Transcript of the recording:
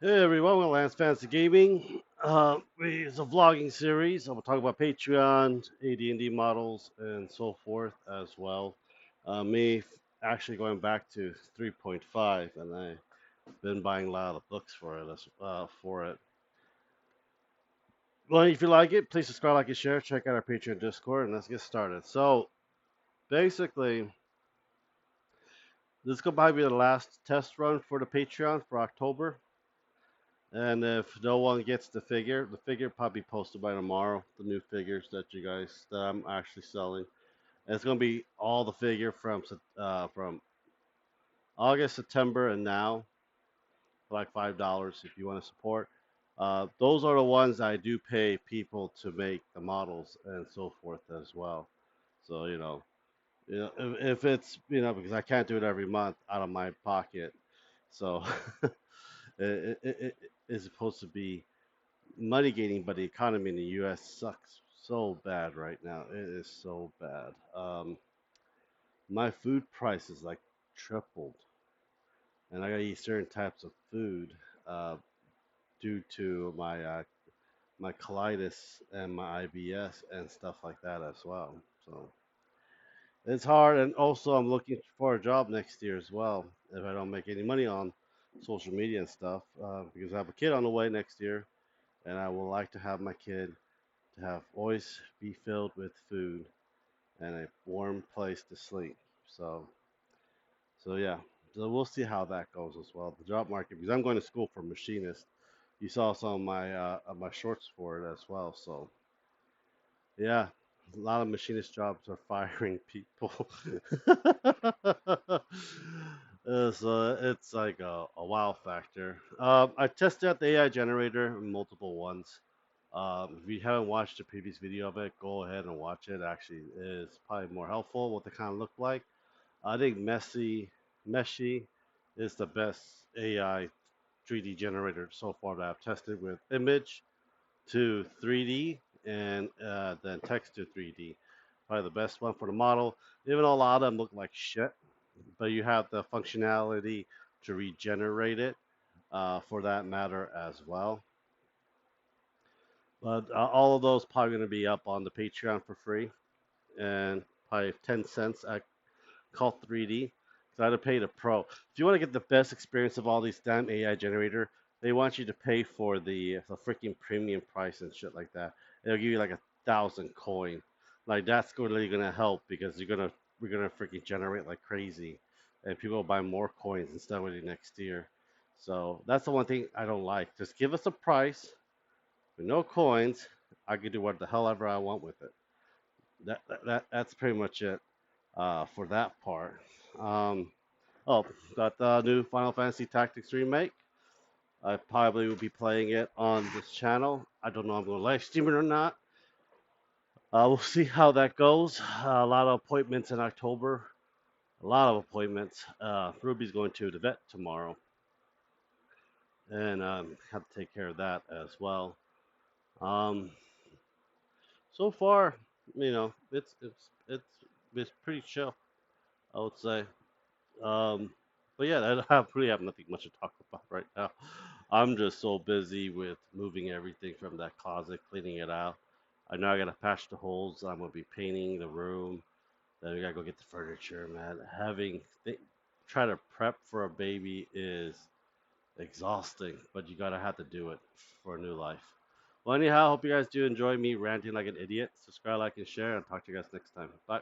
Hey everyone, we're Lance Fantasy Gaming. It's a vlogging series. I'm gonna talk about Patreon, AD&D models, and so forth as well. Actually going back to 3.5, and I've been buying a lot of books for it. Well, if you like it, please subscribe, like, and share. Check out our Patreon Discord, and let's get started. So basically, this could probably be the last test run for the Patreon for October. And if no one gets the figure probably posted by tomorrow. The new figures that I'm actually selling. And it's gonna be all the figure from August, September, and now for like $5 if you want to support. Those are the ones I do pay people to make the models and so forth as well. So if it's because I can't do it every month out of my pocket, so it is supposed to be money gaining, but the economy in the U.S. sucks so bad right now. It is so bad. My food prices like tripled, and I gotta eat certain types of food uh, due to my colitis and my IBS and stuff like that as well. So it's hard, and also I'm looking for a job next year as well if I don't make any money on social media and stuff because I have a kid on the way next year, and I would like to have my kid to have always be filled with food and a warm place to sleep. So, so yeah, so we'll see how that goes as well. The job market, because I'm going to school for machinist. You saw some of my shorts for it as well. So yeah, a lot of machinist jobs are firing people. So it's like a wow factor. I tested out the AI generator, multiple ones. If you haven't watched the previous video of it, go ahead and watch it. Actually, it's probably more helpful what they kind of look like. I think Meshy is the best AI 3D generator so far that I've tested with image to 3D and then text to 3D. Probably the best one for the model. Even though a lot of them look like shit, but you have the functionality to regenerate it for that matter as well. But all of those probably going to be up on the Patreon for free and probably 10 cents at Call 3D. So I had to pay the pro. If you want to get the best experience of all these damn AI generator, they want you to pay for the freaking premium price and shit like that. They'll give you like 1,000 coin. Like that's really gonna help because we're gonna freaking generate like crazy, and people will buy more coins instead of it next year. So that's the one thing I don't like. Just give us a price with no coins. I can do what the hell ever I want with it. That's pretty much it for that part. Um, oh, got the new Final Fantasy Tactics remake. I probably will be playing it on this channel. I don't know if I'm going to live stream it or not. We'll see how that goes. A lot of appointments in October. A lot of appointments. Ruby's going to the vet tomorrow, and have to take care of that as well. Um, so far, it's pretty chill, I would say. Um, but yeah, I really have nothing much to talk about right now. I'm just so busy with moving everything from that closet, cleaning it out. I know I gotta patch the holes. I'm gonna be painting the room. Then we gotta go get the furniture, man. Try to prep for a baby is exhausting, but you gotta have to do it for a new life. Well, anyhow, hope you guys do enjoy me ranting like an idiot. Subscribe, like, and share, and talk to you guys next time. Bye.